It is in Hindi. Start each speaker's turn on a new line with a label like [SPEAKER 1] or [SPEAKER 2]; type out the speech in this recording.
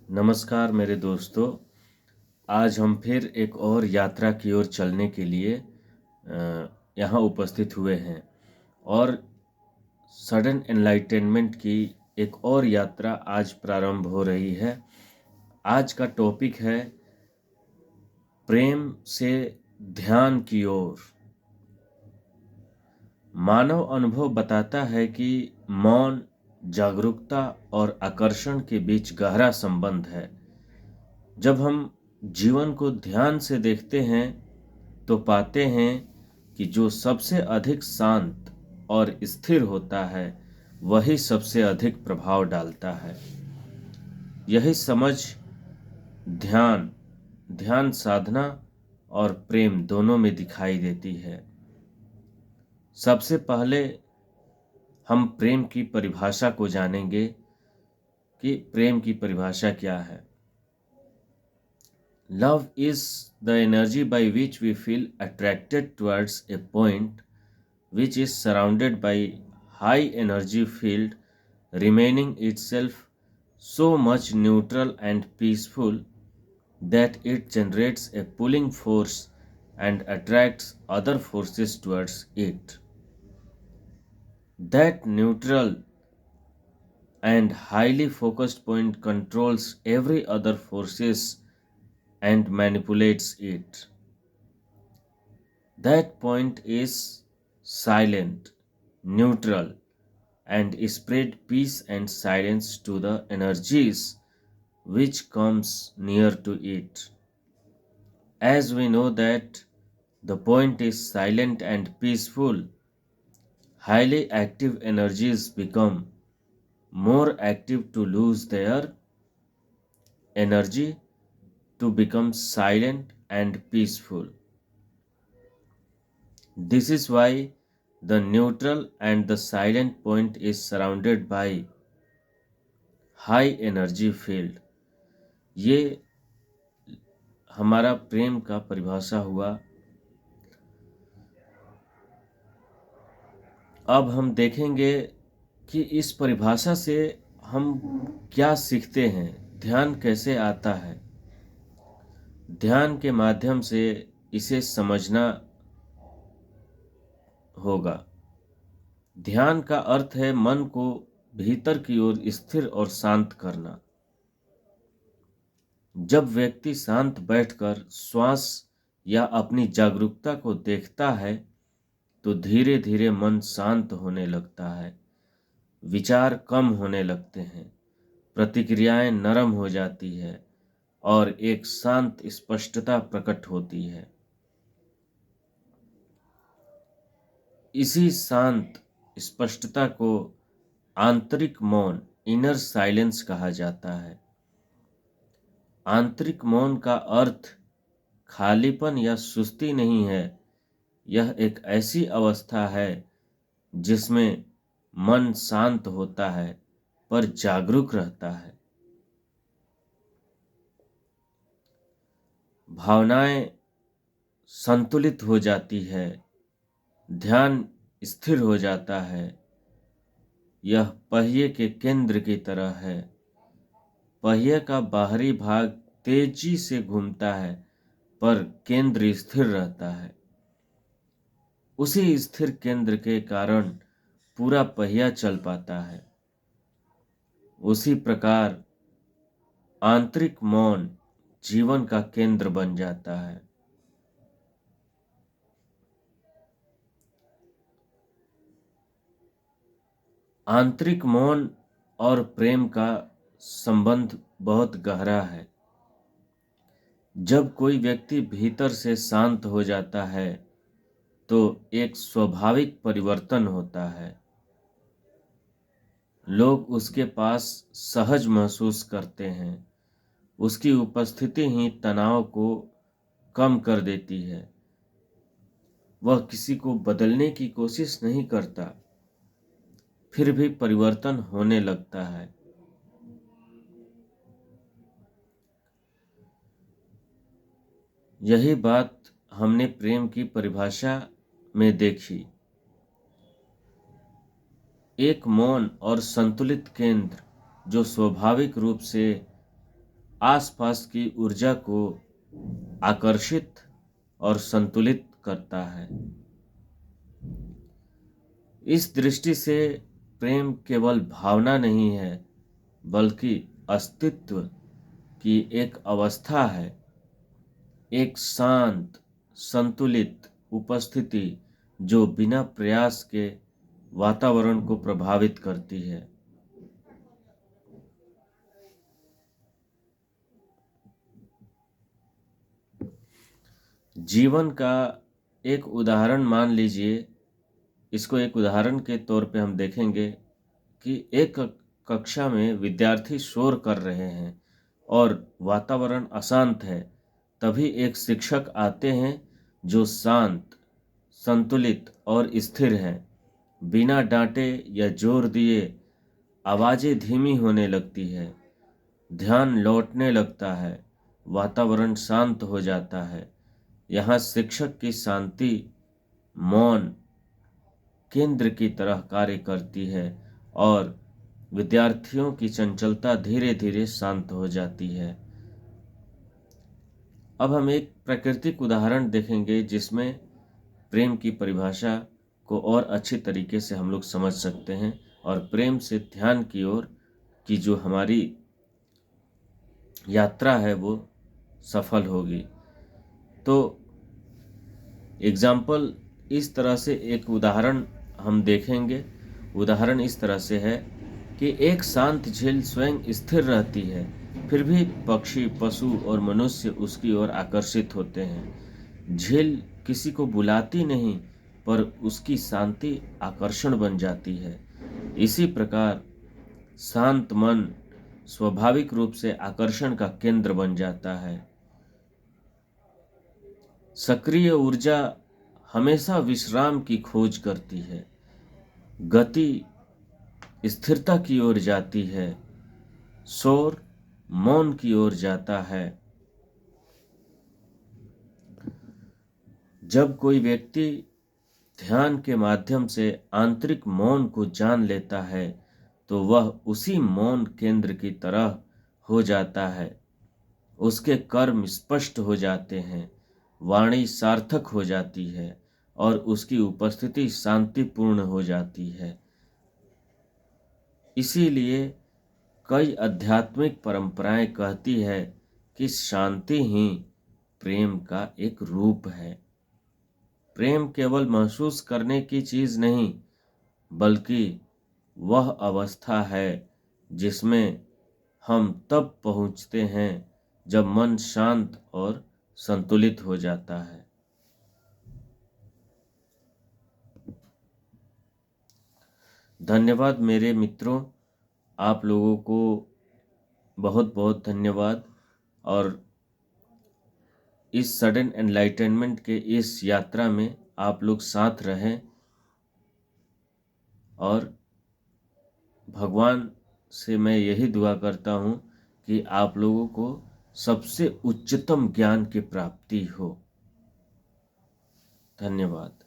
[SPEAKER 1] नमस्कार मेरे दोस्तों। आज हम फिर एक और यात्रा की ओर चलने के लिए यहाँ उपस्थित हुए हैं और सडन एनलाइटनमेंट की एक और यात्रा आज प्रारंभ हो रही है। आज का टॉपिक है प्रेम से ध्यान की ओर। मानव अनुभव बताता है कि मौन, जागरूकता और आकर्षण के बीच गहरा संबंध है। जब हम जीवन को ध्यान से देखते हैं तो पाते हैं कि जो सबसे अधिक शांत और स्थिर होता है वही सबसे अधिक प्रभाव डालता है। यही समझ ध्यान, ध्यान साधना और प्रेम दोनों में दिखाई देती है। सबसे पहले हम प्रेम की परिभाषा को जानेंगे कि प्रेम की परिभाषा क्या है। Love is the energy by which we feel attracted towards a point which is surrounded by high energy field, remaining itself so much neutral and peaceful that it generates a pulling force and attracts other forces towards it. That neutral and highly focused point controls every other forces and manipulates it. That point is silent, neutral, and spread peace and silence to the energies which comes near to it. As we know that the point is silent and peaceful, highly active energies become more active to lose their energy to become silent and peaceful. This is why the neutral and the silent point is surrounded by high energy field. ये हमारा प्रेम का परिभाषा हुआ। अब हम देखेंगे कि इस परिभाषा से हम क्या सीखते हैं, ध्यान कैसे आता है। ध्यान के माध्यम से इसे समझना होगा। ध्यान का अर्थ है मन को भीतर की ओर स्थिर और शांत करना। जब व्यक्ति शांत बैठकर श्वास या अपनी जागरूकता को देखता है तो धीरे धीरे मन शांत होने लगता है, विचार कम होने लगते हैं, प्रतिक्रियाएं नरम हो जाती है और एक शांत स्पष्टता प्रकट होती है। इसी शांत स्पष्टता को आंतरिक मौन, इनर साइलेंस कहा जाता है। आंतरिक मौन का अर्थ खालीपन या सुस्ती नहीं है। यह एक ऐसी अवस्था है जिसमें मन शांत होता है पर जागरूक रहता है। भावनाएं संतुलित हो जाती है, ध्यान स्थिर हो जाता है। यह पहिए के केंद्र की तरह है। पहिए का बाहरी भाग तेजी से घूमता है पर केंद्र स्थिर रहता है। उसी स्थिर केंद्र के कारण पूरा पहिया चल पाता है। उसी प्रकार आंतरिक मौन जीवन का केंद्र बन जाता है। आंतरिक मौन और प्रेम का संबंध बहुत गहरा है। जब कोई व्यक्ति भीतर से शांत हो जाता है तो एक स्वाभाविक परिवर्तन होता है। लोग उसके पास सहज महसूस करते हैं। उसकी उपस्थिति ही तनाव को कम कर देती है। वह किसी को बदलने की कोशिश नहीं करता, फिर भी परिवर्तन होने लगता है। यही बात हमने प्रेम की परिभाषा में देखी। एक मौन और संतुलित केंद्र जो स्वाभाविक रूप से आसपास की ऊर्जा को आकर्षित और संतुलित करता है। इस दृष्टि से प्रेम केवल भावना नहीं है, बल्कि अस्तित्व की एक अवस्था है, एक शांत संतुलित उपस्थिति जो बिना प्रयास के वातावरण को प्रभावित करती है। जीवन का एक उदाहरण मान लीजिए, इसको एक उदाहरण के तौर पे हम देखेंगे कि एक कक्षा में विद्यार्थी शोर कर रहे हैं और वातावरण अशांत है। तभी एक शिक्षक आते हैं जो शांत, संतुलित और स्थिर है। बिना डांटे या जोर दिए आवाज़ें धीमी होने लगती है, ध्यान लौटने लगता है, वातावरण शांत हो जाता है। यहाँ शिक्षक की शांति मौन केंद्र की तरह कार्य करती है और विद्यार्थियों की चंचलता धीरे धीरे शांत हो जाती है। अब हम एक प्राकृतिक उदाहरण देखेंगे जिसमें प्रेम की परिभाषा को और अच्छी तरीके से हम लोग समझ सकते हैं और प्रेम से ध्यान की ओर की जो हमारी यात्रा है वो सफल होगी। तो एग्जाम्पल इस तरह से एक उदाहरण हम देखेंगे। उदाहरण इस तरह से है कि एक शांत झील स्वयं स्थिर रहती है, फिर भी पक्षी, पशु और मनुष्य उसकी ओर आकर्षित होते हैं। झील किसी को बुलाती नहीं, पर उसकी शांति आकर्षण बन जाती है। इसी प्रकार शांत मन स्वाभाविक रूप से आकर्षण का केंद्र बन जाता है। सक्रिय ऊर्जा हमेशा विश्राम की खोज करती है, गति स्थिरता की ओर जाती है, शोर मौन की ओर जाता है। जब कोई व्यक्ति ध्यान के माध्यम से आंतरिक मौन को जान लेता है, तो वह उसी मौन केंद्र की तरह हो जाता है। उसके कर्म स्पष्ट हो जाते हैं, वाणी सार्थक हो जाती है और उसकी उपस्थिति शांतिपूर्ण हो जाती है। इसीलिए कई आध्यात्मिक परंपराएं कहती है कि शांति ही प्रेम का एक रूप है। प्रेम केवल महसूस करने की चीज नहीं, बल्कि वह अवस्था है जिसमें हम तब पहुंचते हैं जब मन शांत और संतुलित हो जाता है। धन्यवाद मेरे मित्रों, आप लोगों को बहुत बहुत धन्यवाद। और इस सडन एनलाइटनमेंट के इस यात्रा में आप लोग साथ रहें और भगवान से मैं यही दुआ करता हूँ कि आप लोगों को सबसे उच्चतम ज्ञान की प्राप्ति हो। धन्यवाद।